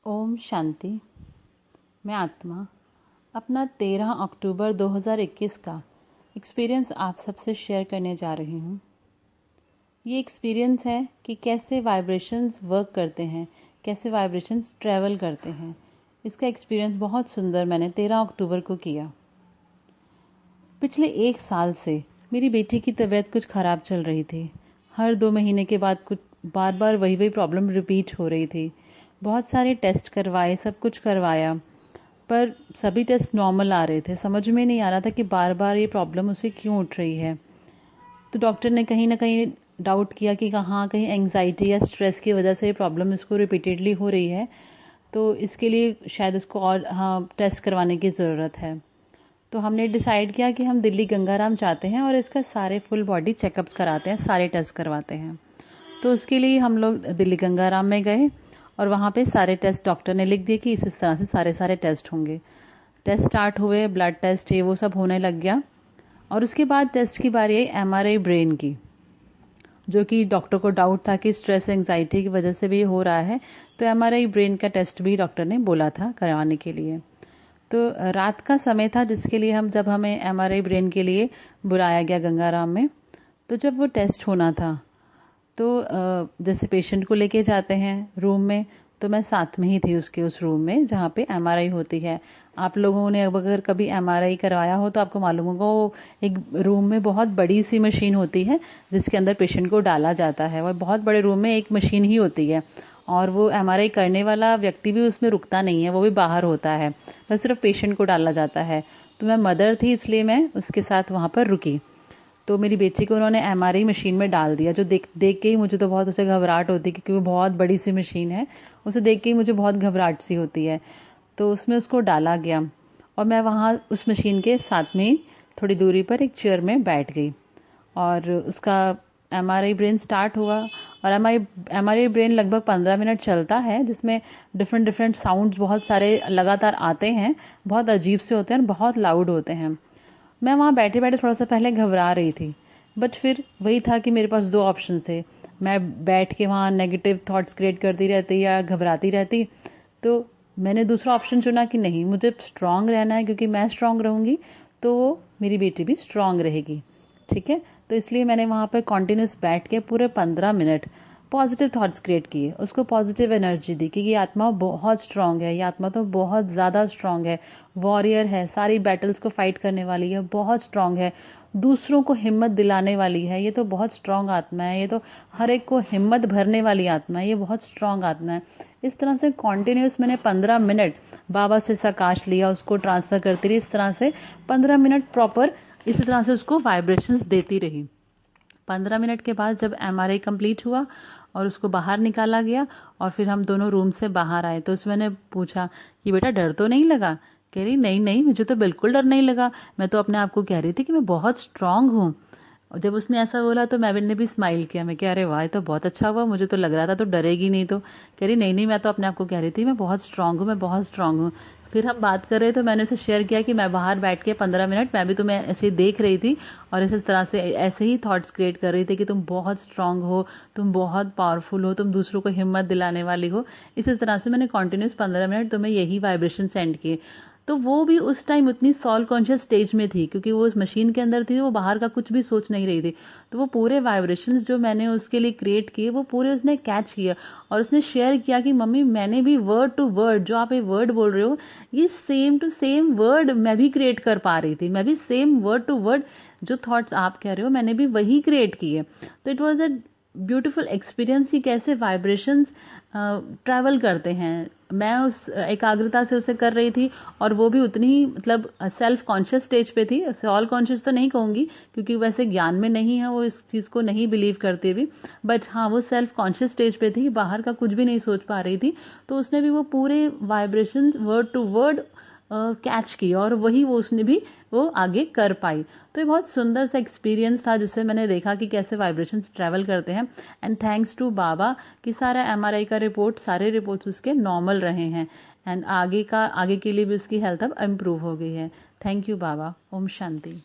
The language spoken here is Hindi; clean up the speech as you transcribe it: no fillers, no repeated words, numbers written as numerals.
ओम शांति। मैं आत्मा अपना 13 अक्टूबर 2021 का एक्सपीरियंस आप सबसे शेयर करने जा रही हूँ। ये एक्सपीरियंस है कि कैसे वाइब्रेशंस वर्क करते हैं, कैसे वाइब्रेशंस ट्रैवल करते हैं। इसका एक्सपीरियंस बहुत सुंदर मैंने 13 अक्टूबर को किया। पिछले 1 साल से मेरी बेटी की तबीयत कुछ ख़राब चल रही थी। हर 2 महीने के बाद कुछ बार बार वही प्रॉब्लम रिपीट हो रही थी। बहुत सारे टेस्ट करवाए, सब कुछ करवाया, पर सभी टेस्ट नॉर्मल आ रहे थे। समझ में नहीं आ रहा था कि बार बार ये प्रॉब्लम उसे क्यों उठ रही है। तो डॉक्टर ने कहीं ना कहीं डाउट किया कि हाँ, कहीं एंग्जाइटी या स्ट्रेस की वजह से ये प्रॉब्लम इसको रिपीटेडली हो रही है, तो इसके लिए शायद इसको और टेस्ट करवाने की ज़रूरत है। तो हमने डिसाइड किया कि हम दिल्ली गंगाराम जाते हैं और इसका सारे फुल बॉडी चेकअप्स कराते हैं, सारे टेस्ट करवाते हैं। तो उसके लिए हम लोग दिल्ली गंगाराम में गए और वहाँ पे सारे टेस्ट डॉक्टर ने लिख दिए कि इस तरह से सारे टेस्ट होंगे। टेस्ट स्टार्ट हुए, ब्लड टेस्ट ये वो सब होने लग गया। और उसके बाद टेस्ट की बारी आई एमआरआई ब्रेन की, जो कि डॉक्टर को डाउट था कि स्ट्रेस एंग्जाइटी की वजह से भी हो रहा है। तो एमआरआई ब्रेन का टेस्ट भी डॉक्टर ने बोला था करवाने के लिए। तो रात का समय था जिसके लिए जब हमें एमआरआई ब्रेन के लिए बुलाया गया गंगाराम में। तो जब वो टेस्ट होना था तो जैसे पेशेंट को लेके जाते हैं रूम में, तो मैं साथ में ही थी उसके उस रूम में जहाँ पे एमआरआई होती है। आप लोगों ने अगर कभी एमआरआई करवाया हो तो आपको मालूम होगा, वो एक रूम में बहुत बड़ी सी मशीन होती है जिसके अंदर पेशेंट को डाला जाता है। वह बहुत बड़े रूम में एक मशीन ही होती है और वो एमआरआई करने वाला व्यक्ति भी उसमें रुकता नहीं है, वो भी बाहर होता है, बस सिर्फ पेशेंट को डाला जाता है। तो मैं मदर थी इसलिए मैं उसके साथ वहाँ पर रुकी। तो मेरी बेटी को उन्होंने एमआरआई मशीन में डाल दिया, जो देख के ही मुझे तो बहुत उसे घबराहट होती है, क्योंकि वो बहुत बड़ी सी मशीन है। उसे देख के ही मुझे बहुत घबराहट सी होती है। तो उसमें उसको डाला गया और मैं वहाँ उस मशीन के साथ में थोड़ी दूरी पर एक चेयर में बैठ गई और उसका एमआरआई ब्रेन स्टार्ट हुआ। और एमआरआई ब्रेन लगभग 15 मिनट चलता है, जिसमें डिफरेंट साउंड्स बहुत सारे लगातार आते हैं, बहुत अजीब से होते हैं और बहुत लाउड होते हैं। मैं वहाँ बैठे बैठे थोड़ा सा पहले घबरा रही थी, बट फिर वही था कि मेरे पास 2 ऑप्शन थे। मैं बैठ के वहाँ नेगेटिव थॉट्स क्रिएट करती रहती या घबराती रहती। तो मैंने दूसरा ऑप्शन चुना कि नहीं, मुझे स्ट्रांग रहना है, क्योंकि मैं स्ट्रांग रहूँगी तो मेरी बेटी भी स्ट्रांग रहेगी। ठीक है, तो इसलिए मैंने वहाँ पर कॉन्टिन्यूस बैठ के पूरे 15 मिनट पॉजिटिव थॉट्स क्रिएट किए, उसको पॉजिटिव एनर्जी दी कि ये आत्मा बहुत स्ट्रांग है, ये आत्मा तो बहुत ज़्यादा स्ट्रांग है, वॉरियर है, सारी बैटल्स को फाइट करने वाली है, बहुत स्ट्रांग है, दूसरों को हिम्मत दिलाने वाली है, ये तो बहुत स्ट्रांग आत्मा है, ये तो हर एक को हिम्मत भरने वाली आत्मा है, ये बहुत स्ट्रांग आत्मा है। इस तरह से कॉन्टिन्यूस मैंने 15 मिनट बाबा से सकाश लिया, उसको ट्रांसफर करती रही। इस तरह से 15 मिनट प्रॉपर इसी तरह से उसको वाइब्रेशंस देती रही। 15 मिनट के बाद जब एमआरआई कंप्लीट हुआ और उसको बाहर निकाला गया और फिर हम दोनों रूम से बाहर आए, तो उसमें मैंने पूछा कि बेटा डर तो नहीं लगा? कह रही नहीं नहीं, मुझे तो बिल्कुल डर नहीं लगा, मैं तो अपने आप को कह रही थी कि मैं बहुत स्ट्रांग हूँ। और जब उसने ऐसा बोला तो मैंने भी स्माइल किया। मैं कह अरे वाह, ये तो बहुत अच्छा हुआ, मुझे तो लग रहा था तो डरेगी नहीं। तो कह रही नहीं नहीं, मैं तो अपने आप को कह रही थी मैं बहुत स्ट्रांग हूँ, मैं बहुत स्ट्रांग हूँ। फिर हम बात कर रहे तो मैंने उसे शेयर किया कि मैं बाहर बैठ के 15 मिनट मैं भी तुम्हें ऐसे ही देख रही थी और इस तरह से ऐसे ही थॉट्स क्रिएट कर रही थी कि तुम बहुत स्ट्रांग हो, तुम बहुत पावरफुल हो, तुम दूसरों को हिम्मत दिलाने वाली हो। इसी तरह से मैंने कॉन्टिन्यूस 15 मिनट तुम्हें यही वाइब्रेशन सेंड किए। तो वो भी उस टाइम उतनी सॉल कॉन्शियस स्टेज में थी, क्योंकि वो उस मशीन के अंदर थी, वो बाहर का कुछ भी सोच नहीं रही थी। तो वो पूरे वाइब्रेशंस जो मैंने उसके लिए क्रिएट किए वो पूरे उसने कैच किया और उसने शेयर किया कि मम्मी मैंने भी वर्ड टू वर्ड, जो आप ये वर्ड बोल रहे हो, ये सेम टू सेम वर्ड मैं भी क्रिएट कर पा रही थी, मैं भी सेम वर्ड टू वर्ड जो थॉट्स आप कह रहे हो मैंने भी वही क्रिएट किए। तो it was a beautiful experience कि कैसे वाइब्रेशंस ट्रैवल करते हैं। मैं उस एकाग्रता से उसे कर रही थी और वो भी उतनी ही मतलब सेल्फ कॉन्शियस स्टेज पे थी। ऑल कॉन्शियस तो नहीं कहूँगी, क्योंकि वैसे ज्ञान में नहीं है, वो इस चीज़ को नहीं बिलीव करती भी, बट हाँ वो सेल्फ कॉन्शियस स्टेज पे थी, बाहर का कुछ भी नहीं सोच पा रही थी। तो उसने भी वो पूरे vibration word to word catch की और वही वो उसने भी वो आगे कर पाई। तो ये बहुत सुंदर सा एक्सपीरियंस था जिससे मैंने देखा कि कैसे वाइब्रेशंस ट्रैवल करते हैं। एंड थैंक्स टू बाबा कि सारा एमआरआई का रिपोर्ट, सारे रिपोर्ट्स उसके नॉर्मल रहे हैं एंड आगे के लिए भी उसकी हेल्थ अब इम्प्रूव हो गई है। थैंक यू बाबा। ओम शांति।